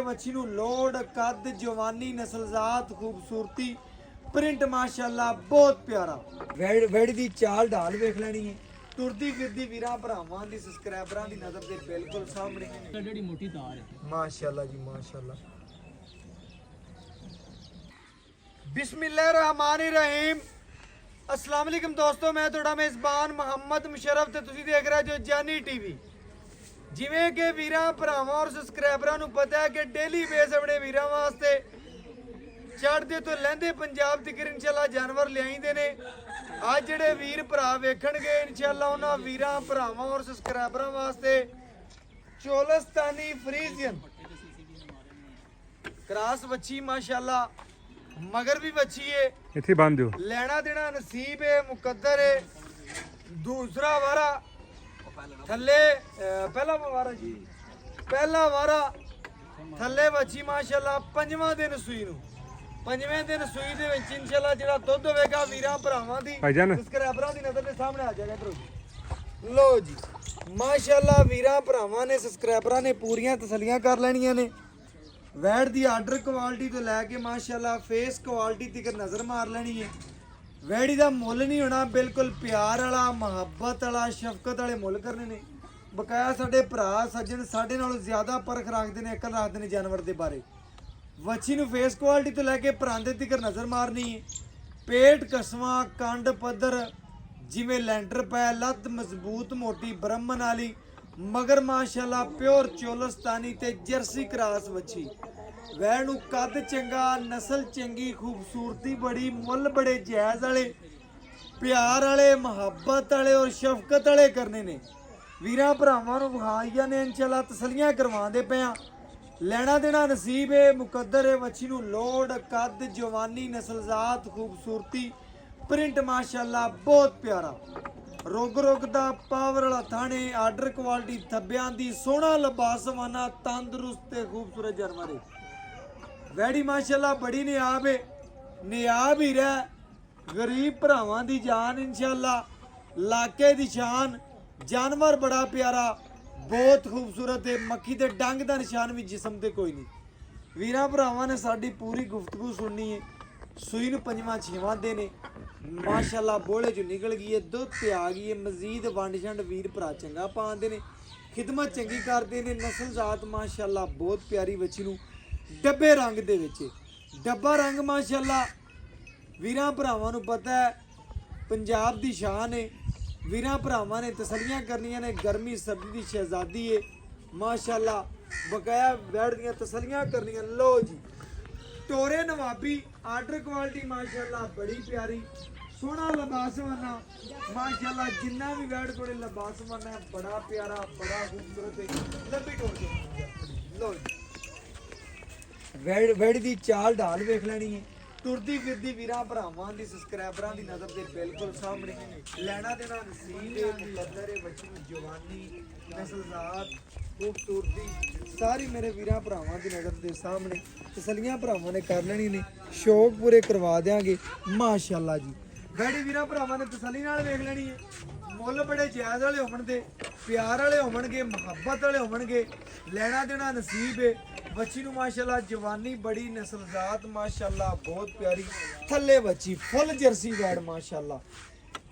वच्छी नूं लोड कद जवानी नस्लजात खूबसूरती प्रिंट माशाअल्लाह बहुत प्यारा। वेड़ दी चाल ढाल वेख लैनी है। तुरदी फिरदी वीरां भरावां दी सबसक्राइबरां दी नज़र दे बिल्कुल सामने ਜਿਹੜੀ ਮੋਟੀ ਤਾਰ ਹੈ माशाअल्लाह जी माशाअल्लाह। बिस्मिल्लाहिर्रहमानिर्रहीम। अस्सलाम वालेकुम दोस्तों, मैं तुहाडा मेज़बान मुहम्मद मुशर्रफ ते तुसीं देख रहे जो जानी टीवी। जिवें कि वीरां भरावां और सबसक्राइबरां नूं पता है कि डेली बेस अपने वीरां वास्ते चढ़दे तो लਹਿੰਦੇ पंजाब तक इंशाअल्लाह जानवर लिआईंदे ने। ਅੱਜ ਜਿਹੜੇ ਵੀਰ ਭਰਾ ਵੇਖਣਗੇ इंशाअल्लाह ਉਹਨਾਂ ਵੀਰਾਂ ਭਰਾਵਾਂ और सबसक्राइबरां वास्ते चोलस्तानी फ्रीजियन क्रास बच्ची माशाअल्लाह मगर भी बच्ची है। ਇੱਥੇ ਬੰਦ ਦਿਓ। ਲੈਣਾ ਦੇਣਾ नसीब है, मुकद्दर है। दूसरा वारा थल्ले पहला वारा जी पहला वारा थल्ले बच्ची माशाअल्लाह पंजवां दिन सूई नूं पंजवें दिन सूई दे विच इंशाअल्लाह जेड़ा दुੱਧ होਵੇਗਾ ਵੀਰਾਂ ਭਰਾਵਾਂ ਦੀ ਭਾਈਜਾਨ ਸਬਸਕ੍ਰਾਈਬਰਾਂ ਦੀ ਨਜ਼ਰ ਦੇ ਸਾਹਮਣੇ ਆ ਜਾਏਗਾ। ਇਧਰੋਂ ਲੋ ਜੀ ਮਾਸ਼ਾਅੱਲਾ ਵੀਰਾਂ ਭਰਾਵਾਂ ਨੇ ਸਬਸਕ੍ਰਾਈਬਰਾਂ ਨੇ ਪੂਰੀਆਂ ਤਸੱਲੀਆਂ ਕਰ ਲੈਣੀਆਂ ਨੇ। ਵੈੜ ਦੀ ਆਰਡਰ ਕੁਆਲਿਟੀ ਤੋਂ ਲੈ ਕੇ ਮਾਸ਼ਾਅੱਲਾ ਫੇਸ ਕੁਆਲਿਟੀ ਤੱਕ ਨਜ਼ਰ ਮਾਰ ਲੈਣੀ ਹੈ। ਵੈੜੀ ਦਾ ਮੁੱਲ ਨਹੀਂ ਹੋਣਾ, ਬਿਲਕੁਲ ਪਿਆਰ ਵਾਲਾ ਮੁਹੱਬਤ ਵਾਲਾ ਸ਼ਫਕਤ ਵਾਲੇ ਮੁੱਲ ਕਰਨੇ ਨੇ। ਬਕਾਇਆ ਸਾਡੇ ਭਰਾ ਸੱਜਣ ਸਾਡੇ ਨਾਲੋਂ ਜ਼ਿਆਦਾ ਪਰਖ ਰੱਖਦੇ ਨੇ, ਅਕਲ ਰੱਖਦੇ ਨੇ ਜਾਨਵਰ ਦੇ ਬਾਰੇ। ਵੱਛੀ ਨੂੰ ਫੇਸ ਕੁਆਲਿਟੀ ਤੋਂ ਲੈ ਕੇ ਪਰਾਂਦੇ ਤੱਕ ਨਜ਼ਰ ਮਾਰਨੀ ਹੈ। ਪੇਟ ਕਸਵਾਂ ਕੰਡ ਪੱਧਰ ਜਿਵੇਂ ਲੈਂਟਰ ਪੈ ਲੱਤ ਮਜ਼ਬੂਤ ਮੋਟੀ ਬ੍ਰਹਮਣ ਵਾਲੀ ਮਗਰ ਮਾਸ਼ਾਅੱਲਾ ਪਿਓਰ ਚੋਲਸਤਾਨੀ ਤੇ ਜਰਸੀ ਕਰਾਸ ਵੱਛੀ। ਵੈੜ ਨੂੰ ਕੱਦ ਚੰਗਾ ਨਸਲ ਚੰਗੀ ਖੂਬਸੂਰਤੀ ਬੜੀ ਮੁੱਲ ਬੜੇ ਜਾਇਜ਼ ਵਾਲੇ ਪਿਆਰ ਵਾਲੇ ਮੁਹੱਬਤ ਵਾਲੇ ਔਰ ਸ਼ਫਕਤ ਵਾਲੇ ਕਰਨੇ ਨੇ। ਵੀਰਾਂ ਭਰਾਵਾਂ ਨੂੰ ਵਿਖਾਈਆਂ ਨੇ ਇੰਸ਼ਾਅੱਲਾ ਤਸੱਲੀਆਂ ਕਰਵਾਉਂਦੇ ਪਿਆ। ਲੈਣਾ ਦੇਣਾ ਨਸੀਬ ਹੈ, ਮੁਕੱਦਰ ਹੈ। ਵੱਛੀ ਨੂੰ ਲੋਡ ਕੱਦ ਜਵਾਨੀ ਨਸਲਜ਼ਾਤ ਖੂਬਸੂਰਤੀ ਪ੍ਰਿੰਟ ਮਾਸ਼ਾਅੱਲਾ ਬਹੁਤ ਪਿਆਰਾ। ਰੁਗ ਦਾ ਪਾਵਰ ਵਾਲਾ ਥਾਣੇ ਆਰਡਰ ਕੁਆਲਿਟੀ ਥੱਬਿਆਂ ਦੀ ਸੋਹਣਾ ਲਬਾਸਵਾਨਾ ਤੰਦਰੁਸਤ ਤੇ ਖੂਬਸੂਰਤ ਜਾਨਵਰ ਹੈ। ਵੈੜੀ ਮਾਸ਼ਾਅੱਲਾ ਬੜੀ ਨਿਆਬ ਹੈ, ਨਿਆਬ ਹੀ ਰਹਿ ਗਰੀਬ ਭਰਾਵਾਂ ਦੀ ਜਾਨ ਇੰਸ਼ਾਅੱਲਾ ਇਲਾਕੇ ਦੀ ਸ਼ਾਨ। ਜਾਨਵਰ ਬੜਾ ਪਿਆਰਾ ਬਹੁਤ ਖੂਬਸੂਰਤ ਹੈ। ਮੱਖੀ ਦੇ ਡੰਗ ਦਾ ਨਿਸ਼ਾਨ ਵੀ ਜਿਸਮ ਤੇ ਕੋਈ ਨਹੀਂ। ਵੀਰਾਂ ਭਰਾਵਾਂ ਨੇ ਸਾਡੀ ਪੂਰੀ ਗੁਫ਼ਤਗੂ ਸੁਣਨੀ ਹੈ। ਸੂਈ ਨੂੰ ਪੰਜਵਾਂ ਛੇਵਾਂ ਦੇ ਨੇ ਮਾਸ਼ਾਅੱਲਾ ਬੋਲੇ ਚੋਂ ਨਿਕਲ ਗਈ ਹੈ, ਦੁੱਧ ਤੇ ਆ ਗਈ ਹੈ। ਮਜ਼ੀਦ ਵੰਡ ਛੰਡ ਵੀਰ ਭਰਾ ਚੰਗਾ ਪਾਉਂਦੇ ਨੇ, ਖਿਦਮਤ ਚੰਗੀ ਕਰਦੇ ਨੇ। ਨਸਲ ਜ਼ਾਤ ਮਾਸ਼ਾਅੱਲਾ ਬਹੁਤ ਪਿਆਰੀ ਵੱਛੀ ਨੂੰ ਡੱਬੇ ਰੰਗ ਦੇ ਵਿੱਚ ਡੱਬਾ ਰੰਗ ਮਾਸ਼ਾਅੱਲਾ ਵੀਰਾਂ ਭਰਾਵਾਂ ਨੂੰ ਪਤਾ ਹੈ ਪੰਜਾਬ ਦੀ ਸ਼ਾਨ ਹੈ। ਵੀਰਾਂ ਭਰਾਵਾਂ ਨੇ ਤਸੱਲੀਆਂ ਕਰਨੀਆਂ ਨੇ। ਗਰਮੀ ਸਰਦੀ ਦੀ ਸ਼ਹਿਜ਼ਾਦੀ ਹੈ ਮਾਸ਼ਾਅੱਲਾ। ਬਕਾਇਆ ਵੈੜ ਦੀਆਂ ਤਸੱਲੀਆਂ ਕਰਨੀਆਂ। ਲੋ ਜੀ ਟੋਰੇ ਨਵਾਬੀ ਆਰਡਰ ਕੁਆਲਿਟੀ ਮਾਸ਼ਾਅੱਲਾ ਬੜੀ ਪਿਆਰੀ ਸੋਹਣਾ ਲਬਾਸਵਾਨਾ ਮਾਸ਼ਾਅੱਲਾ। ਜਿੰਨਾ ਵੀ ਵੈੜ ਕੋਲੇ ਲਬਾਸਵਾਨਾ ਹੈ ਬੜਾ ਪਿਆਰਾ ਬੜਾ ਖੂਬਸੂਰਤ ਹੈ। ਲੰਬੀ ਟੋਰ ਕੇ ਲੋ ਜੀ ਵੈੜ ਦੀ ਚਾਲ ਢਾਲ ਵੇਖ ਲੈਣੀ ਹੈ। ਤੁਰਦੀ ਫਿਰਦੀ ਵੀਰਾਂ ਭਰਾਵਾਂ ਦੀ ਸਬਸਕ੍ਰਾਈਬਰਾਂ ਦੀ ਨਜ਼ਰ ਦੇ ਬਿਲਕੁਲ ਸਾਹਮਣੇ। ਲੈਣਾ ਦੇਣਾ ਨਸੀਬ ਹੈ, ਮੁਕੱਦਰ ਹੈ। ਬੱਚੀ ਨੂੰ ਜਵਾਨੀ ਨਸਲਜ਼ਾਤ ਖੂਬਸੂਰਤੀ ਸਾਰੀ ਮੇਰੇ ਵੀਰਾਂ ਭਰਾਵਾਂ ਦੀ ਨਜ਼ਰ ਦੇ ਸਾਹਮਣੇ ਤਸੱਲੀਆਂ ਭਰਾਵਾਂ ਨੇ ਕਰ ਲੈਣੀ ਨੇ। ਸ਼ੌਕ ਪੂਰੇ ਕਰਵਾ ਦਿਆਂਗੇ ਮਾਸ਼ਾਅੱਲਾ ਜੀ। ਵੈੜੀ ਵੀਰਾਂ ਭਰਾਵਾਂ ਨੇ ਤਸੱਲੀ ਨਾਲ ਵੇਖ ਲੈਣੀ ਹੈ। ਮੁੱਲ ਬੜੇ ਜਾਇਜ਼ ਵਾਲੇ ਹੋਣਗੇ, ਪਿਆਰ ਵਾਲੇ ਹੋਣਗੇ, ਮੁਹੱਬਤ ਵਾਲੇ ਹੋਣਗੇ। ਲੈਣਾ ਦੇਣਾ ਨਸੀਬ ਹੈ। ਬੱਚੀ ਨੂੰ ਮਾਸ਼ਾਅੱਲਾ ਜਵਾਨੀ ਬੜੀ ਨਸਲਜ਼ਾਤ ਮਾਸ਼ਾਅੱਲਾ ਬਹੁਤ ਪਿਆਰੀ ਥੱਲੇ ਬੱਚੀ ਫੁੱਲ ਜਰਸੀ ਵੈੜ ਮਾਸ਼ਾਅੱਲਾ।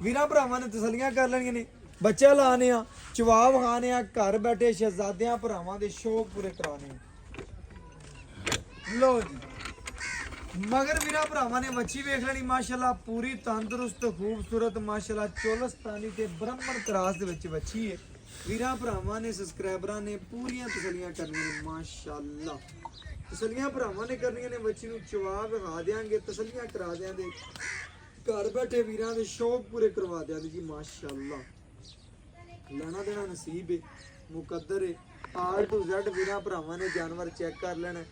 ਵੀਰਾਂ ਭਰਾਵਾਂ ਨੇ ਤਸੱਲੀਆਂ ਕਰ ਲੈਣੀਆਂ ਨੇ। ਬੱਚਾ ਲਾਣੇ ਆ ਚਵਾਬ ਖਾਣੇ ਆ ਘਰ ਬੈਠੇ ਸ਼ਹਿਜ਼ਾਦਿਆਂ ਭਰਾਵਾਂ ਦੇ ਸ਼ੌਕ ਪੂਰੇ ਕਰਾਣੇ ਆ। ਲੋ ਜੀ ਮਗਰ ਵੀਰਾਂ ਭਰਾਵਾਂ ਨੇ ਵੱਛੀ ਵੇਖ ਲੈਣੀ ਮਾਸ਼ਾਅੱਲਾ ਪੂਰੀ ਤੰਦਰੁਸਤ ਖੂਬਸੂਰਤ ਮਾਸ਼ਾਅੱਲਾ ਚੋਲਸਤਾਨੀ ਤੇ ਬ੍ਰਹਮਣ ਕਰਾਸ ਦੇ ਵਿੱਚ ਵੱਛੀ ਹੈ। ਵੀਰਾਂ ਭਰਾਵਾਂ ਨੇ ਸਬਸਕ੍ਰਾਈਬਰਾਂ ਨੇ ਪੂਰੀਆਂ ਤਸੱਲੀਆਂ ਕਰਨੀਆਂ ਨੇ ਮਾਸ਼ਾਅੱਲਾ। ਤਸੱਲੀਆਂ ਭਰਾਵਾਂ ਨੇ ਕਰਨੀਆਂ ਨੇ। ਬੱਚੀ ਨੂੰ ਜਵਾਬ ਵਿਖਾ ਦਿਆਂਗੇ, ਤਸੱਲੀਆਂ ਕਰਾ ਦਿਆਂਗੇ। ਘਰ ਬੈਠੇ ਵੀਰਾਂ ਦੇ ਸ਼ੌਕ ਪੂਰੇ ਕਰਵਾ ਦਿਆਂਗੇ ਜੀ ਮਾਸ਼ਾਅੱਲਾ। ਲੈਣਾ ਦੇਣਾ ਨਸੀਬ ਹੈ, ਮੁਕੱਦਰ ਹੈ। ਆਰ ਟੂ ਜ਼ੈਡ ਵੀਰਾਂ ਭਰਾਵਾਂ ਨੇ ਜਾਨਵਰ ਚੈੱਕ ਕਰ ਲੈਣਾ।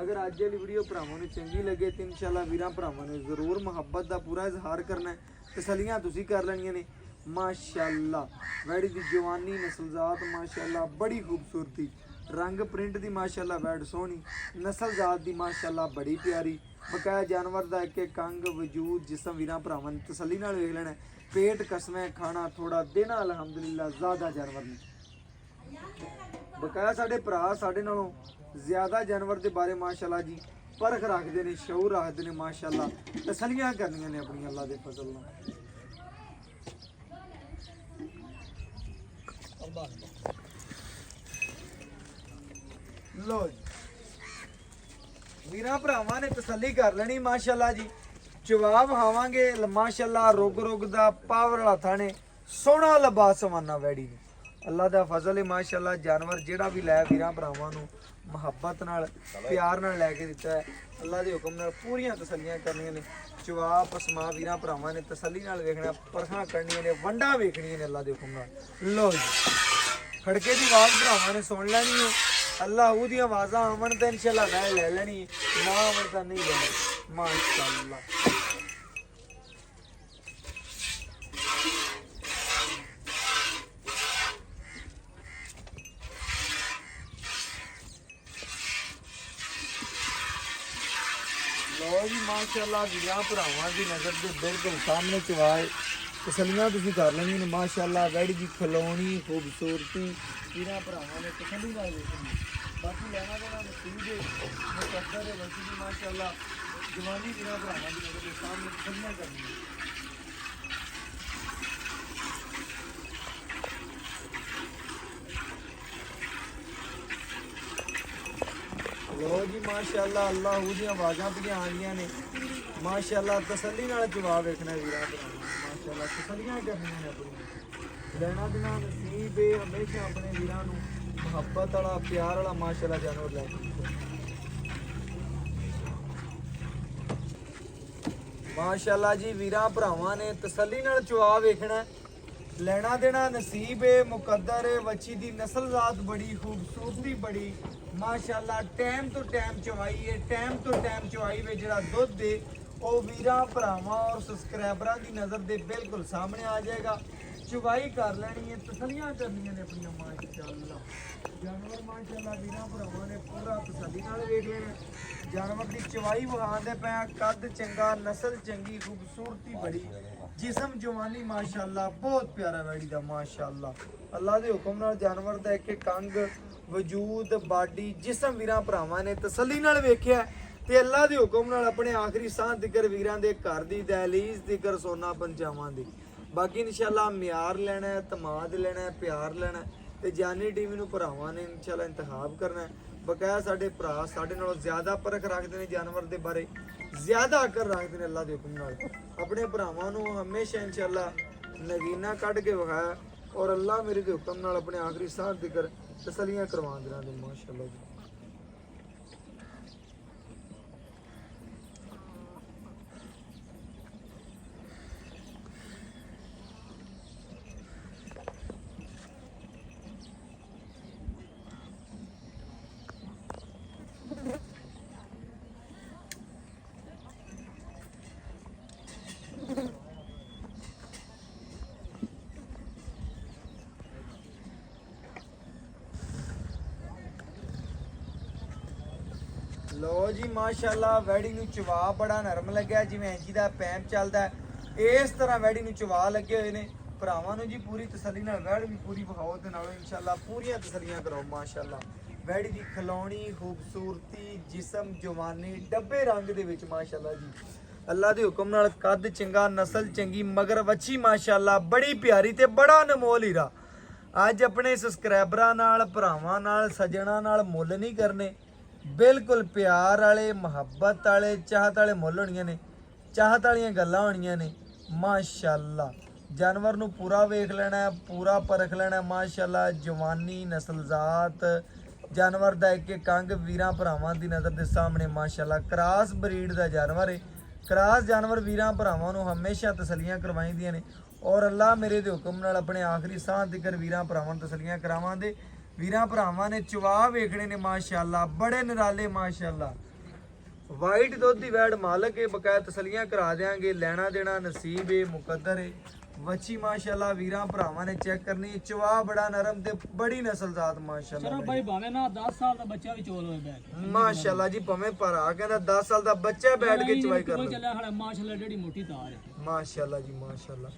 ਅਗਰ ਅੱਜ ਵਾਲੀ ਵੀਡੀਓ ਭਰਾਵਾਂ ਨੂੰ ਚੰਗੀ ਲੱਗੇ ਤਾਂ ਇਨਸ਼ਾਅੱਲਾ ਵੀਰਾਂ ਭਰਾਵਾਂ ਨੇ ਜ਼ਰੂਰ ਮੁਹੱਬਤ ਦਾ ਪੂਰਾ ਇਜ਼ਹਾਰ ਕਰਨਾ ਹੈ। ਤਸੱਲੀਆਂ ਤੁਸੀਂ ਕਰ ਲੈਣੀਆਂ ਨੇ माशाअल्लाह। वैड़ी दी जवानी नस्लजात माशाअल्लाह बड़ी खूबसूरती रंग प्रिंट दी माशाअल्लाह वैड़ सोहनी नस्लजात दी माशाअल्लाह बड़ी प्यारी बकाया जानवर दा एक एक अंग वजूद जिसम वीरां भरावां ने तसल्ली नाल वेख लेना। पेट कसमें खाना थोड़ा देना अल्हम्दुलिल्लाह ज़्यादा जानवर ने बकाया साडे भरा साडे नालों ਜ਼ਿਆਦਾ ਜਾਨਵਰ ਦੇ ਬਾਰੇ ਮਾਸ਼ਾਅੱਲਾ ਜੀ ਪਰਖ ਰੱਖਦੇ ਨੇ, ਸ਼ਊਰ ਰੱਖਦੇ ਨੇ ਮਾਸ਼ਾਅੱਲਾ। ਤਸੱਲੀਆਂ ਕਰਨੀਆਂ ਨੇ ਆਪਣੀਆਂ ਅੱਲਾ ਦੇ ਫਜ਼ਲ ਨਾਲ। ਲੋ ਜੀ ਵੀਰਾਂ ਭਰਾਵਾਂ ਨੇ ਤਸੱਲੀ ਕਰ ਲੈਣੀ ਮਾਸ਼ਾਅੱਲਾ ਜੀ। ਜਵਾਬ ਹਾਵਾਂਗੇ ਮਾਸ਼ਾਅੱਲਾ, ਰੁਗ ਰੁਗ ਦਾ ਪਾਵਰ ਵਾਲਾ ਥਾਣੇ, ਸੋਹਣਾ ਲਿਬਾਸ ਸਵਾਨਾ ਵੈੜੀ ਨੇ। ਅੱਲਾ ਦਾ ਫਜ਼ਲ ਹੈ ਮਾਸ਼ਾਅੱਲਾ। ਜਾਨਵਰ ਜਿਹੜਾ ਵੀ ਲੈ ਵੀਰਾਂ ਭਰਾਵਾਂ ਨੂੰ ਮੁਹੱਬਤ ਨਾਲ ਪਿਆਰ ਨਾਲ ਲੈ ਕੇ ਦਿੱਤਾ ਹੈ। ਅੱਲਾ ਦੇ ਹੁਕਮ ਨਾਲ ਪੂਰੀਆਂ ਤਸੱਲੀਆਂ ਕਰਨੀਆਂ ਨੇ। ਜਵਾਬ ਪਸਮਾ ਵੀਰਾਂ ਭਰਾਵਾਂ ਨੇ ਤਸੱਲੀ ਨਾਲ ਵੇਖਣਾ, ਪਰਖਾਂ ਕਰਨੀਆਂ ਨੇ, ਵੰਡਾ ਵੇਖਣੀਆਂ ਨੇ ਅੱਲਾ ਦੇ ਹੁਕਮ ਨਾਲ। ਲੋ ਜੀ ਖੜਕੇ ਦੀ ਆਵਾਜ਼ ਭਰਾਵਾਂ ਨੇ ਸੁਣ ਲੈਣੀ ਹੈ। ਅੱਲਾ ਉਹਦੀਆਂ ਆਵਾਜ਼ਾਂ ਆਵਣ ਤਾਂ ਇਨਸ਼ਾਅੱਲਾ ਮੈਂ ਲੈ ਲੈਣੀ, ਨਾ ਆਵਣ ਤਾਂ ਨਹੀਂ ਲੈਣੀ ਮਾਸ਼ਾਅੱਲਾ। ਲੋ ਜੀ ਮਾਸ਼ਾਅੱਲਾ ਵੀਰਾਂ ਭਰਾਵਾਂ ਦੀ ਨਜ਼ਰ ਦੇ ਬਿਲਕੁਲ ਸਾਹਮਣੇ ਚਵਾਏ ਤਸੱਲੀਆਂ ਤੁਸੀਂ ਕਰ ਲੈਣੀਆਂ ਨੇ ਮਾਸ਼ਾਅੱਲਾ। ਵੈੜੀ ਦੀ ਖਲੋਣੀ ਖੂਬਸੂਰਤੀ ਵੀਰਾਂ ਭਰਾਵਾਂ ਨੇ ਤਸੱਲੀ ਨਾਲ ਵੇਖਣੀ। ਬਾਕੀ ਲੈਣਾ ਦੇਣਾ ਨਸੀਬ ਦੇ ਮੁਕੱਦਰ ਦੇ ਵਸੀ ਦੀ ਮਾਸ਼ਾਅੱਲਾ ਜਵਾਨੀ ਵੀਰਾਂ ਭਰਾਵਾਂ ਦੀ ਨਜ਼ਰ ਦੇ ਸਾਹਮਣੇ ਤਸੱਲੀਆਂ ਕਰਨੀਆਂ। ਲੋ ਜੀ ਮਾਸ਼ਾਅੱਲਾ ਅੱਲਾ ਉਹਦੀਆਂ ਆਵਾਜ਼ਾਂ ਪਈਆਂ ਆਉਂਦੀਆਂ ਨੇ ਮਾਸ਼ਾਅੱਲਾ। ਤਸੱਲੀ ਨਾਲ ਜਵਾਬ ਵੇਖਣਾ ਵੀਰਾਂ ਭਰਾਵਾਂ ਮਾਸ਼ਾਅੱਲਾ। ਤਸੱਲੀਆਂ ਕਰਨੀਆਂ ਨੇ ਆਪਣੀਆਂ। ਲੈਣਾ ਦੇਣਾ ਨਸੀਬ ਹੈ ਹਮੇਸ਼ਾ ਆਪਣੇ ਵੀਰਾਂ ਨੂੰ ਮੁਹੱਬਤ ਵਾਲਾ ਪਿਆਰ ਵਾਲਾ ਮਾਸ਼ਾਅੱਲਾ ਜਾਨਵਰ ਲੈ ਕੇ ਮਾਸ਼ਾਅੱਲਾ ਜੀ। ਵੀਰਾਂ ਭਰਾਵਾਂ ਨੇ ਤਸੱਲੀ ਨਾਲ ਜਵਾਬ ਵੇਖਣਾ। ਲੈਣਾ ਦੇਣਾ ਨਸੀਬ ਹੈ ਮੁਕੱਦਰ ਹੈ। ਵੱਛੀ ਦੀ ਨਸਲ ਜ਼ਾਤ ਬੜੀ ਖੂਬਸੂਰਤੀ ਬੜੀ ਮਾਸ਼ਾਅੱਲਾ। ਟਾਈਮ ਤੋਂ ਟਾਈਮ ਚਵਾਈ ਹੈ, ਟਾਈਮ ਤੋਂ ਟਾਈਮ ਚਵਾਈ ਵਿੱਚ ਜਿਹੜਾ ਦੁੱਧ ਹੈ ਉਹ ਵੀਰਾਂ ਭਰਾਵਾਂ ਔਰ ਸਬਸਕ੍ਰਾਈਬਰਾਂ ਦੀ ਨਜ਼ਰ ਦੇ ਬਿਲਕੁਲ ਸਾਹਮਣੇ ਆ ਜਾਏਗਾ। ਚਵਾਈ ਕਰ ਲੈਣੀ ਹੈ, ਤਸੱਲੀਆਂ ਕਰਨੀਆਂ ਨੇ ਆਪਣੀਆਂ ਮਾਸ਼ਾਅੱਲਾ। ਜਾਨਵਰ ਮਾਸ਼ਾਅੱਲਾ ਵੀਰਾਂ ਭਰਾਵਾਂ ਨੇ ਪੂਰਾ ਤਸੱਲੀ ਨਾਲ ਵੇਖ ਲੈਣਾ। ਜਾਨਵਰ ਦੀ ਚਵਾਈ ਵਿਖਾਉਂਦੇ ਪਿਆ, ਕੱਦ ਚੰਗਾ, ਨਸਲ ਚੰਗੀ, ਖੂਬਸੂਰਤੀ ਬੜੀ, ਜਿਸਮ ਜਵਾਨੀ ਮਾਸ਼ਾਅੱਲਾ ਬਹੁਤ ਪਿਆਰਾ ਵੈੜੀ ਦਾ ਮਾਸ਼ਾਅੱਲਾ। ਅੱਲਾ ਦੇ ਹੁਕਮ ਨਾਲ ਜਾਨਵਰ ਦਾ ਇੱਕ ਇੱਕ ਅੰਗ ਵਜੂਦ ਬਾਡੀ ਜਿਸਮ ਵੀਰਾਂ ਭਰਾਵਾਂ ਨੇ ਤਸੱਲੀ ਨਾਲ ਵੇਖਿਆ ਤੇ ਅੱਲਾ ਦੇ ਹੁਕਮ ਨਾਲ ਆਪਣੇ ਆਖਰੀ ਸਾਹ ਤੀਕਰ ਵੀਰਾਂ ਦੇ ਘਰ ਦੀ ਦਹਲੀਜ਼ ਤੀਕਰ ਸੋਨਾ ਪਹੁੰਚਾਵਾਂ ਦੀ। ਬਾਕੀ ਇਨਸ਼ਾਅੱਲਾ ਮਿਆਰ ਲੈਣਾ ਹੈ, ਤਮਾਦ ਲੈਣਾ ਹੈ, ਪਿਆਰ ਲੈਣਾ ਤੇ ਜਾਨੀ ਟੀਵੀ ਨੂੰ ਭਰਾਵਾਂ ਨੇ ਇਨਸ਼ਾਅੱਲਾ ਇੰਤਖਾਬ ਕਰਨਾ ਹੈ। ਬਕਾਇਆ ਸਾਡੇ ਭਰਾ ਸਾਡੇ ਨਾਲੋਂ ਜ਼ਿਆਦਾ ਪਰਖ ਰੱਖਦੇ ਨੇ ਜਾਨਵਰ ਦੇ ਬਾਰੇ, ਜ਼ਿਆਦਾ ਅਕਲ ਰੱਖਦੇ ਨੇ ਅੱਲਾ ਦੇ ਹੁਕਮ ਨਾਲ। ਆਪਣੇ ਭਰਾਵਾਂ ਨੂੰ ਹਮੇਸ਼ਾ ਇਨਸ਼ਾਅੱਲਾ ਨਗੀਨਾ ਕੱਢ ਕੇ ਵਿਖਾਇਆ ਔਰ ਅੱਲਾ ਮੇਰੇ ਦੇ ਹੁਕਮ ਨਾਲ ਆਪਣੇ ਆਖਰੀ ਸਾਹ ਤੀਕਰ ਤਸੱਲੀਆਂ ਕਰਵਾਉਂਦੇ ਰਹਿੰਦੇ ਮਾਸ਼ਾਅੱਲਾ ਜੀ। ਲੋ ਜੀ ਮਾਸ਼ਾਅੱਲਾ ਵੈੜੀ ਨੂੰ ਚਵਾ ਬੜਾ ਨਰਮ ਲੱਗਿਆ, ਜਿਵੇਂ ਇੰਜੀ ਦਾ ਪੈਂਪ ਚੱਲਦਾ ਹੈ ਇਸ ਤਰ੍ਹਾਂ ਵੈੜੀ ਨੂੰ ਚਵਾ ਲੱਗੇ ਹੋਏ ਨੇ। ਭਰਾਵਾਂ ਨੂੰ ਜੀ ਪੂਰੀ ਤਸੱਲੀ ਨਾਲ ਵੈੜ ਵੀ ਪੂਰੀ ਵਿਖਾਓ ਤੇ ਨਾਲੋਂ ਇਨਸ਼ਾਅੱਲਾ ਪੂਰੀਆਂ ਤਸੱਲੀਆਂ ਕਰਾਓ ਮਾਸ਼ਾਅੱਲਾ। ਵੈੜੀ ਦੀ ਖਲੋਣੀ ਖੂਬਸੂਰਤੀ ਜਿਸਮ ਜਵਾਨੀ ਡੱਬੇ ਰੰਗ ਦੇ ਵਿੱਚ ਮਾਸ਼ਾਅੱਲਾ ਜੀ। ਅੱਲਾ ਦੇ ਹੁਕਮ ਨਾਲ ਕੱਦ ਚੰਗਾ, ਨਸਲ ਚੰਗੀ, ਮਗਰ ਵੱਛੀ ਮਾਸ਼ਾਅੱਲਾ ਬੜੀ ਪਿਆਰੀ ਤੇ ਬੜਾ ਅਨਮੋਲ ਹੀਰਾ। ਅੱਜ ਆਪਣੇ ਸਬਸਕ੍ਰਾਈਬਰਾਂ ਨਾਲ, ਭਰਾਵਾਂ ਨਾਲ, ਸੱਜਣਾ ਨਾਲ ਮੁੱਲ ਨਹੀਂ ਕਰਨੇ, ਬਿਲਕੁਲ ਪਿਆਰ ਵਾਲੇ, ਮੁਹੱਬਤ ਵਾਲੇ, ਚਾਹਤ ਵਾਲੇ ਮੁੱਲ ਹੋਣੀਆਂ ਨੇ, ਚਾਹਤ ਵਾਲੀਆਂ ਗੱਲਾਂ ਹੋਣੀਆਂ ਨੇ ਮਾਸ਼ਾਅੱਲਾ। ਜਾਨਵਰ ਨੂੰ ਪੂਰਾ ਵੇਖ ਲੈਣਾ, ਪੂਰਾ ਪਰਖ ਲੈਣਾ ਮਾਸ਼ਾਅੱਲਾ। ਜਵਾਨੀ, ਨਸਲਜ਼ਾਤ ਜਾਨਵਰ ਦਾ ਇੱਕ ਇੱਕ ਅੰਗ ਵੀਰਾਂ ਭਰਾਵਾਂ ਦੀ ਨਜ਼ਰ ਦੇ ਸਾਹਮਣੇ ਮਾਸ਼ਾਅੱਲਾ। ਕਰਾਸ ਬਰੀਡ ਦਾ ਜਾਨਵਰ ਹੈ। ਕਰਾਸ ਜਾਨਵਰ ਵੀਰਾਂ ਭਰਾਵਾਂ ਨੂੰ ਹਮੇਸ਼ਾ ਤਸੱਲੀਆਂ ਕਰਵਾਈਆਂ ਨੇ ਔਰ ਅੱਲਾ ਮੇਰੇ ਦੇ ਹੁਕਮ ਨਾਲ ਆਪਣੇ ਆਖਰੀ ਸਾਹ ਤੀਕਰ ਵੀਰਾਂ ਭਰਾਵਾਂ ਨੂੰ ਤਸੱਲੀਆਂ ਕਰਾਵਾਂਗੇ। ਵੀਰਾਂ ਭਰਾਵਾਂ ਨੇ ਚਵਾ ਵੇਖਣੇ ਨੇ ਮਾਸ਼ਾਅੱਲਾ, ਬੜੇ ਨਿਰਾਲੇ ਮਾਸ਼ਾਅੱਲਾ। ਵਾਈਟ ਦੁੱਧ ਦੀ ਵੈੜ ਮਾਲਕ ਹੈ, ਬਕਾਇਆ ਤਸੱਲੀਆਂ ਕਰਾ ਦੇਾਂਗੇ। ਲੈਣਾ ਦੇਣਾ ਨਸੀਬ ਹੈ ਮੁਕੱਦਰ ਹੈ। ਵੱਛੀ ਮਾਸ਼ਾਅੱਲਾ ਵੀਰਾਂ ਭਰਾਵਾਂ ਨੇ ਚੈੱਕ ਕਰਨੀ। ਚਵਾ ਬੜਾ ਨਰਮ ਤੇ ਬੜੀ ਨਸਲਜ਼ਾਤ ਮਾਸ਼ਾਅੱਲਾ। ਚਲੋ ਭਾਈ ਭਾਵੇਂ ਨਾ 10 ਸਾਲ ਦਾ ਬੱਚਾ ਵੀ ਚੋਲ ਹੋਏ ਬੈਠ ਮਾਸ਼ਾਅੱਲਾ ਜੀ। ਭਾਵੇਂ ਭਰਾ ਕਹਿੰਦਾ 10 ਸਾਲ ਦਾ ਬੱਚਾ ਬੈਠ ਕੇ ਚਵਾਈ ਕਰ ਲੈ ਚੱਲਿਆ ਖੜਾ ਮਾਸ਼ਾਅੱਲਾ। ਜਿਹੜੀ ਮੋਟੀ ਤਾਰ ਹੈ ਮਾਸ਼ਾਅੱਲਾ ਜੀ ਮਾਸ਼ਾਅੱਲਾ।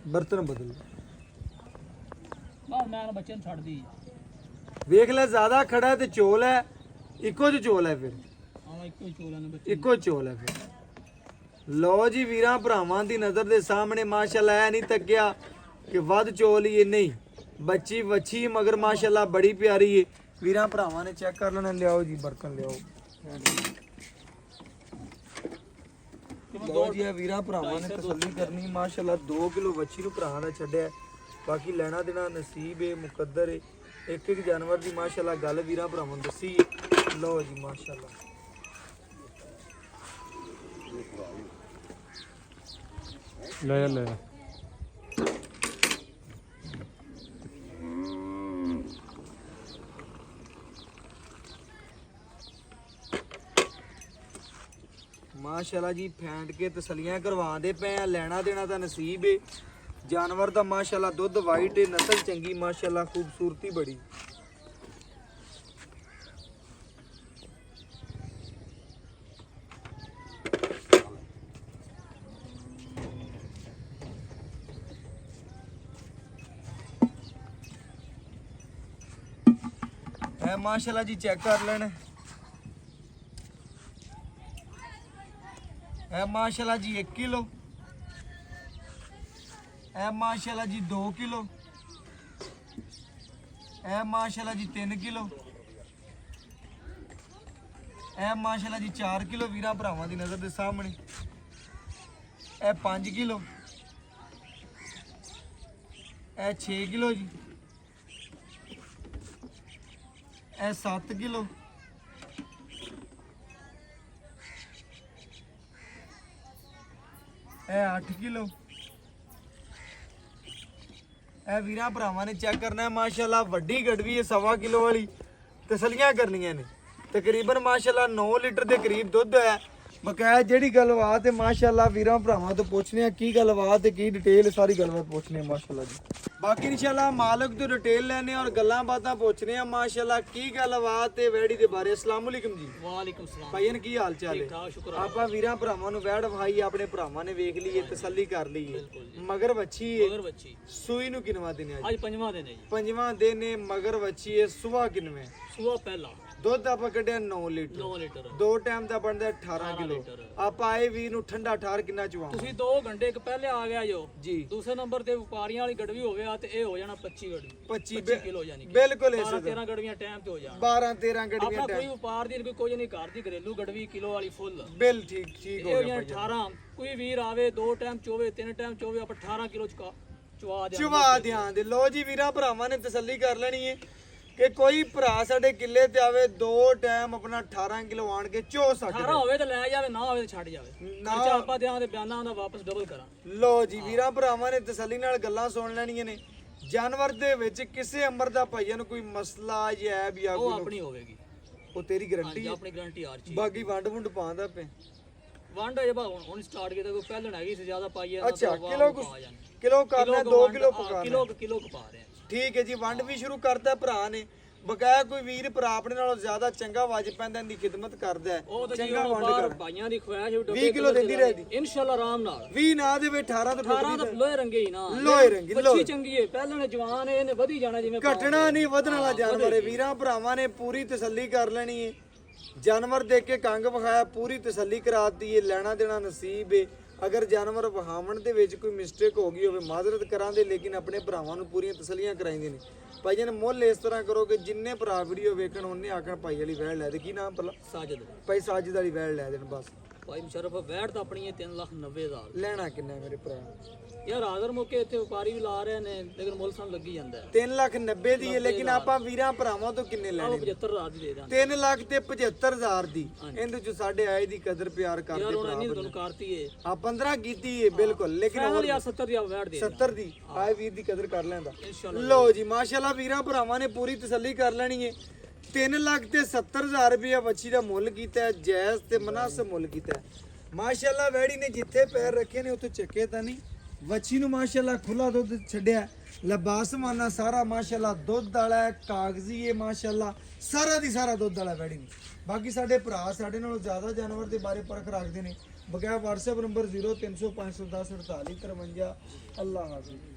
ਬਰਤਨ ਬਦਲ ਬਸ ਮੈਂ ਬੱਚੇ ਨੂੰ ਛੱਡਦੀ ਵੇਖ ਲੈ ਜ਼ਿਆਦਾ ਖੜਾ ਤੇ ਚੋਲ ਹੈ ਇੱਕੋ ਜਿਹਾ ਚੋਲ ਹੈ ਫਿਰ ਹਾਂ ਇੱਕੋ ਹੀ ਚੋਲਾਂ ਨੇ ਬੱਚੇ ਇੱਕੋ ਚੋਲ ਹੈ ਫਿਰ ਲਓ ਜੀ ਵੀਰਾਂ ਭਰਾਵਾਂ ਦੀ ਨਜ਼ਰ ਦੇ ਸਾਹਮਣੇ ਮਾਸ਼ਾਅੱਲਾ ਐ ਨਹੀਂ ਤੱਕਿਆ ਕਿ ਵੱਧ ਚੋਲ ਹੀ ਇਹ ਨਹੀਂ ਬੱਚੀ ਵੱਛੀ ਮਗਰ ਮਾਸ਼ਾਅੱਲਾ ਬੜੀ ਪਿਆਰੀ ਏ ਵੀਰਾਂ ਭਰਾਵਾਂ ਨੇ ਚੈੱਕ ਕਰ ਲੈਣਾ ਲਿਆਓ ਜੀ ਬਰਤਨ ਲਿਆਓ ਲਓ ਜੀ ਇਹ ਵੀਰਾਂ ਭਰਾਵਾਂ ਨੇ ਤਸੱਲੀ ਕਰਨੀ ਮਾਸ਼ਾਅੱਲਾ 2 ਕਿਲੋ ਵੱਛੀ ਨੂੰ ਭਰਾਵਾਂ ਦਾ ਛੱਡਿਆ ਬਾਕੀ ਲੈਣਾ ਦੇਣਾ ਨਸੀਬ ਏ ਮੁਕੱਦਰ ਏ ਇੱਕ ਇੱਕ ਜਾਨਵਰ ਦੀ ਮਾਸ਼ਾਅੱਲਾ ਗੱਲ ਵੀਰਾਂ ਭਰਾਵਾਂ ਨੂੰ ਦੱਸੀ ਏ। ਲਓ ਜੀ ਮਾਸ਼ਾਅੱਲਾ ਲੈ ਮਾਸ਼ਾਅੱਲਾ ਜੀ ਫੈਂਟ ਕੇ ਤਸਲੀਆਂ ਕਰਵਾਉਂਦੇ ਪਏ ਆ ਲੈਣਾ ਦੇਣਾ ਤਾਂ ਨਸੀਬ ਏ ਜਾਨਵਰ ਦਾ ਮਾਸ਼ਾਅੱਲਾ ਦੁੱਧ ਵਾਈਟ ਏ ਨਸਲ ਚੰਗੀ ਮਾਸ਼ਾਅੱਲਾ ਖੂਬਸੂਰਤੀ ਬੜੀ है माशाल्लाह जी चेक कर लेना है माशाल्लाह जी 1 किलो है माशाल्लाह जी 2 किलो है माशाल्लाह जी 3 किलो है माशाल्लाह जी 4 किलो वीरा भरावां दी नजर दे सामने है 5 किलो है 6 किलो जी ਇਹ 7 ਕਿਲੋ ਇਹ 8 ਕਿਲੋ ਇਹ ਵੀਰਾਂ ਭਰਾਵਾਂ ਨੇ ਚੈੱਕ ਕਰਨਾ ਹੈ ਮਾਸ਼ਾਅੱਲਾ ਵੱਡੀ ਗੜਵੀ ਹੈ 1.25 ਕਿਲੋ ਵਾਲੀ ਤਸਲੀਆਂ ਕਰਨੀਆਂ ਨੇ ਤਕਰੀਬਨ ਮਾਸ਼ਾਅੱਲਾ 9 ਲੀਟਰ ਦੇ ਕਰੀਬ ਦੁੱਧ ਹੈ ਬਕਾਇਆ ਜਿਹੜੀ ਗੱਲਬਾਤ ਹੈ ਮਾਸ਼ਾਅੱਲਾ ਵੀਰਾਂ ਭਰਾਵਾਂ ਤੋਂ ਪੁੱਛਨੇ ਆ ਕੀ ਗੱਲਬਾਤ ਹੈ ਕੀ ਡਿਟੇਲ ਸਾਰੀ ਗੱਲਬਾਤ ਪੁੱਛਨੇ ਆ ਮਾਸ਼ਾਅੱਲਾ ਜੀ ਬਾਕੀ ਇਨਸ਼ਾਅੱਲਾ ਮਾਲਕ ਤੋਂ ਡਿਟੇਲ ਲੈਣੇ ਔਰ ਗੱਲਾਂ ਬਾਤਾਂ ਪੁੱਛਨੇ ਆ ਮਾਸ਼ਾਅੱਲਾ ਕੀ ਗੱਲਬਾਤ ਹੈ ਵੈੜੀ ਦੇ ਬਾਰੇ ਅਸਲਾਮ ਅਲੈਕੁਮ ਜੀ ਵਾਲੇਕੁਮ ਸਲਾਮ ਭਾਈਨ ਕੀ ਹਾਲ ਚਾਲ ਠੀਕ ਹੈ ਠਾਕ ਸ਼ੁਕਰ ਆਪਾਂ ਵੀਰਾਂ ਭਰਾਵਾਂ ਨੂੰ ਵੈੜ ਭਾਈ ਆਪਣੇ ਭਰਾਵਾਂ ਨੇ ਵੇਖ ਲਈਏ ਤਸੱਲੀ ਕਰ ਲਈਏ ਮਗਰ ਵੱਛੀ ਹੈ ਮਗਰ ਬੱਚੀ ਸੂਈ ਨੂੰ ਕਿਨਵਾ ਦਿਨ ਅੱਜ ਅੱਜ ਪੰਜਵਾਂ ਦਿਨ ਹੈ ਜੀ ਪੰਜਵਾਂ ਦਿਨ ਨੇ ਮਗਰ ਵੱਛੀ ਹੈ ਸੁਬਾ ਕਿਨਵੇਂ ਸਵੇਰ ਪਹਿਲਾ ਦੁੱਧ ਆਪਾਂ ਕੱਢਿਆ 9 ਲੀਟਰ 9 ਲੀਟਰ ਦੋ ਟਾਈਮ ਦਾ ਬਣਦਾ 18 ਕਿਲੋ ਲੀਟਰ। ਆਪਾਂ ਆਏ ਵੀਰ ਨੂੰ ਠੰਡਾ ਠਾਰ ਕਿੰਨਾ ਚਵਾਂ ਤੁਸੀਂ 2 ਘੰਟੇ ਇੱਕ ਪਹਿਲੇ ਆ ਗਿਆ ਜੋ ਜੀ ਦੂਸਰੇ ਨੰਬਰ ਤੇ ਵਪਾਰੀਆਂ ਵਾਲੀ ਗੜਵੀ ਹੋਵੇ ਆ ਤੇ ਇਹ ਹੋ ਜਾਣਾ 25 ਗੜਵੀ 25 ਕਿਲੋ ਯਾਨੀ ਕਿ ਬਿਲਕੁਲ ਇਸੇ 12 13 ਗੜਵੀਆਂ ਟਾਈਮ ਤੇ ਹੋ ਜਾਣ 12 13 ਗੱਡੀਆਂ ਆਪਣਾ ਕੋਈ ਵਪਾਰ ਦੀ ਕੋਈ ਕੁਝ ਨਹੀਂ ਕਰਦੀ ਘਰੇਲੂ ਗੜਵੀ ਕਿਲੋ ਵਾਲੀ ਫੁੱਲ ਬਿਲ ਠੀਕ ਠੀਕ ਹੋ ਇਹ ਗਿਆ ਹੋਈਆਂ 18 ਕੋਈ ਵੀਰ ਆਵੇ 2 ਟਾਈਮ ਚੋਵੇ 3 ਟਾਈਮ ਚੋਵੇ ਆਪਾਂ 18 ਕਿਲੋ ਚਵਾ ਦੇ ਚਵਾ ਧਿਆਨ ਦੇ ਲੋ ਜੀ ਵੀਰਾਂ ਭਰਾਵਾਂ ਨੇ ਤਸੱਲੀ ਕਰ ਲੈਣੀ ਹੈ ਕਿ ਕੋਈ ਭਰਾ ਸਾਡੇ ਕਿੱਲੇ ਤੇ ਆਵੇ ਦੋ ਟਾਈਮ ਆਪਣਾ 18 ਕਿਲੋ ਆਣ ਕੇ ਚੋ 18 ਸਕਦਾ ਹੋਵੇ ਤਾਂ ਲੈ ਜਾਵੇ ਨਾ ਹੋਵੇ ਤਾਂ ਛੱਡ ਜਾਵੇ ਨਾ ਖਰਚਾ ਆਪਾਂ ਦਿਆਂ ਦੇ ਬਿਆਨਾਂ ਦਾ ਵਾਪਸ ਡਬਲ ਕਰਾਂ ਲੋ ਜੀ ਵੀਰਾਂ ਭਰਾਵਾਂ ਨੇ ਤਸੱਲੀ ਨਾਲ ਗੱਲਾਂ ਸੁਣ ਲੈਣੀਆਂ ਨੇ ਜਾਨਵਰ ਦੇ ਵਿੱਚ ਕਿਸੇ ਅੰਬਰ ਦਾ ਭਾਈਆਂ ਨੂੰ ਕੋਈ ਮਸਲਾ ਜਾਂ ਐਬ ਜਾਂ ਉਹ ਕੋਈ ਆਪਣੀ ਹੋਵੇਗੀ ਉਹ ਤੇਰੀ ਗਾਰੰਟੀ ਹੈ ਆਪਣੀ ਗਾਰੰਟੀ ਹਰ ਚੀਜ਼ ਬਾਕੀ ਵੰਡ ਵੁੰਡ ਪਾਉਂਦਾ ਪਏ ਵੰਡ ਜੇ ਬਾ ਹੁਣ ਸਟਾਰਟ ਕੀਤਾ ਕੋਈ ਪਹਿਲਣ ਹੈਗੀ ਸੀ ਜ਼ਿਆਦਾ ਪਾਈਏ ਅੱਛਾ ਕਿਲੋ ਕਰਨਾ 2 ਕਿਲੋ ਪਕਾਣਾ ਕਿਲੋ ਕਪਾ ਰਹੇ ਆ ਠੀਕ ਹੈ ਜੀ ਵੰਡ ਵੀ ਸ਼ੁਰੂ ਕਰਤਾ ਭਰਾ ਨੇ ਬਕਾਇਆ ਕੋਈ ਵੀਰ ਭਰਾ ਆਪਣੇ ਨਾਲੋਂ ਜ਼ਿਆਦਾ ਚੰਗਾ ਵੱਜ ਪੈਂਦਾ ਇਹਦੀ ਖਿਦਮਤ ਕਰਦਾ ਹੈ ਉਹ ਤਾਂ ਜੀ ਚੰਗਾ ਵੰਡ ਬਾਹਰ ਕਰ ਭਾਈਆਂ ਦੀ ਖਵਾਇਸ਼ 20 ਕਿਲੋ ਦਿੰਦੀ ਰਹੇਗੀ ਇਨਸ਼ਾਅੱਲਾ ਆਰਾਮ ਨਾਲ 20 ਨਾ ਦੇਵੇ 18 ਤੋਂ 18 ਤਾਂ ਲੋਹੇ ਰੰਗੇ ਹੀ ਨਾ ਲੋਹੇ ਰੰਗੀ ਬੱਚੀ ਚੰਗੀ ਏ ਪਹਿਲਾਂ ਜਵਾਨ ਏ ਇਹਨੇ ਵਧੀ ਜਾਣਾ ਜਿਵੇਂ ਘਟਣਾ ਨਹੀਂ ਵਧਣ ਵਾਲਾ ਜਾਨਵਰ ਹੈ ਵੀਰਾਂ ਭਰਾਵਾਂ ਨੇ ਪੂਰੀ ਤਸੱਲੀ ਕਰ ਲੈਣੀ ਹੈ ਜਾਨਵਰ ਦੇਖ ਕੇ ਕੰਗ ਵਿਖਾਇਆ ਪੂਰੀ ਤਸੱਲੀ ਕਰਾਤੀ ਹੈ ਲੈਣਾ ਦੇਣਾ ਨਸੀਬ ਹੈ ਅਗਰ ਜਾਨਵਰ ਵਹਾਵਣ ਦੇ ਵਿੱਚ ਕੋਈ ਮਿਸਟੇਕ ਹੋ ਗਈ ਹੋਵੇ ਮਾਜ਼ਰਤ ਕਰਾਂਦੇ ਲੇਕਿਨ ਆਪਣੇ ਭਰਾਵਾਂ ਨੂੰ ਪੂਰੀਆਂ ਤਸੱਲੀਆਂ ਕਰਾਈਂਦੇ ਨੇ ਭਾਈ ਜਨ ਮੁੱਲ ਇਸ ਤਰ੍ਹਾਂ ਕਰੋ ਕਿ ਜਿੰਨੇ ਭਰਾ ਵੀਡੀਓ ਵੇਖਣ ਉਹਨੇ ਆਖਣ ਭਾਈ ਵਾਲੀ ਵੈੜ ਲੈ ਦੇ ਕੀ ਨਾਮ ਭਲਾ ਸਾਜਦ ਭਾਈ ਸਾਜਿਦ ਵਾਲੀ ਵੈੜ ਲੈ ਦੇਣ ਬਸ ਭਾਈ ਮੁਸ਼ਰਫ ਵੈੜ ਤਾਂ ਆਪਣੀ 3,90,000 ਲੈਣਾ ਕਿੰਨਾ ਮੇਰੇ ਭਰਾ ਯਾਰ ਹਾਜ਼ਰ ਮੌਕੇ ਇੱਥੇ ਵਪਾਰੀ ਵੀ ਲਾ ਰਹੇ ਨੇ ਲੇਕਿਨ ਮੁੱਲ ਸਾਨੂੰ ਲੱਗੀ ਜਾਂਦਾ 3,90,000 ਦੀ ਹੈ ਲੇਕਿਨ ਆਪਾਂ ਵੀਰਾਂ ਭਰਾਵਾਂ ਤੋਂ ਕਿੰਨੇ ਲੈਣੇ 75,000 ਦੀ ਦੇ ਦਾਂਗੇ 3 ਲੱਖ ਤੇ 75,000 ਦੀ ਇਹਦੇ ਚ ਸਾਡੇ ਆਏ ਦੀ ਕਦਰ ਪਿਆਰ ਕਰਦੇ ਯਾਰ ਹੁਣ ਭਰਾ ਨਹੀਂ ਤੁਹਾਨੂੰ ਕਰਤੀ ਏ ਆ 15 ਕੀਤੀ ਹੈ ਬਿਲਕੁਲ ਲੇਕਿਨ ਫਾਈਨਲ ਯਾਰ 70 ਦੀ ਵੈੜ ਦੇ 70 ਦੀ ਆਏ ਵੀਰ ਦੀ ਕਦਰ ਕਰ ਲੈਂਦਾ ਇਨਸ਼ਾਅੱਲਾ ਲਓ ਜੀ ਮਾਸ਼ਾਅੱਲਾ ਵੀਰਾਂ ਭਰਾਵਾਂ ਨੇ ਪੂਰੀ ਤਸੱਲੀ ਕਰ ਲੈਣੀ ਹੈ 3 ਲੱਖ ਤੇ 70,000 ਰੁਪਏ ਵੱਛੀ ਦਾ ਮੁੱਲ ਕੀਤਾ ਹੈ ਜਾਇਜ਼ ਤੇ ਮਨਾਸਬ ਮੁੱਲ ਕੀਤਾ ਹੈ ਮਾਸ਼ਾਅੱਲਾ ਵੈੜੀ ਨੇ ਜਿੱਥੇ ਪੈਰ ਰੱਖੇ ਨੇ ਉੱਥੇ ਚੱਕੇ ਤਾਂ ਨਹੀਂ ਵੱਛੀ ਨੂੰ ਮਾਸ਼ਾਅੱਲਾ ਖੁੱਲਾ ਦੁੱਧ ਛੱਡਿਆ ਲਬਾਸਮਾਨਾ ਸਾਰਾ ਮਾਸ਼ਾਅੱਲਾ ਦੁੱਧ ਵਾਲਾ ਹੈ ਕਾਗਜ਼ੀ ਹੈ ਮਾਸ਼ਾਅੱਲਾ ਸਾਰਾ ਦੀ ਸਾਰਾ ਦੁੱਧ ਵਾਲਾ ਵੈੜੀ ਨੇ ਬਾਕੀ ਸਾਡੇ ਭਰਾ ਸਾਡੇ ਨਾਲੋਂ ਜ਼ਿਆਦਾ ਜਾਨਵਰ ਦੇ ਬਾਰੇ ਪਰਖ ਰੱਖਦੇ ਨੇ ਬਗੈਰ WhatsApp ਨੰਬਰ 0300 510 48 53 ਅੱਲਾਹ ਹਾਫਿਜ਼।